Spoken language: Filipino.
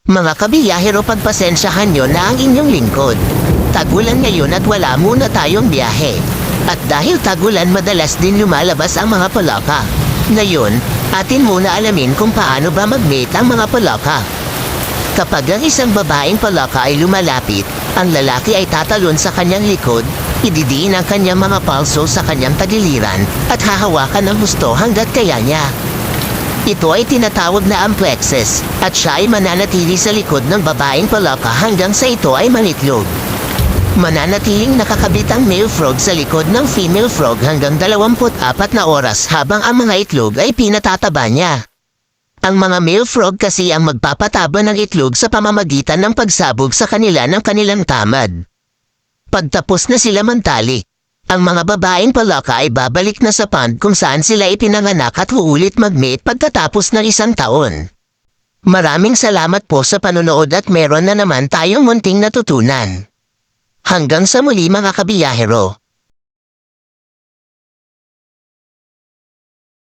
Mga kabiyahero, pagpasensyahan nyo na ang inyong lingkod. Tagulan ngayon at wala muna tayong biyahe. At dahil tagulan, madalas din lumalabas ang mga palaka. Ngayon, atin muna alamin kung paano ba mag-mate ang mga palaka. Kapag ang isang babaeng palaka ay lumalapit, ang lalaki ay tatalon sa kanyang likod, ididiin ang kanyang mga palso sa kanyang tagiliran, at hahawakan ng husto hanggat kaya niya. Ito ay tinatawag na amplexus, at siya ay mananatili sa likod ng babaeng palaka hanggang sa ito ay manitlog. Mananatiling nakakabit ang male frog sa likod ng female frog hanggang 24 na oras habang ang mga itlog ay pinatataba niya. Ang mga male frog kasi ang magpapataba ng itlog sa pamamagitan ng pagsabog sa kanila ng kanilang tamad. Pagtapos na sila mantali, ang mga babaeng palaka ay babalik na sa pond kung saan sila ipinanganak at uulit mag-mate pagkatapos ng 1 taon. Maraming salamat po sa panonood at meron na naman tayong munting natutunan. Hanggang sa muli mga kabiyahero.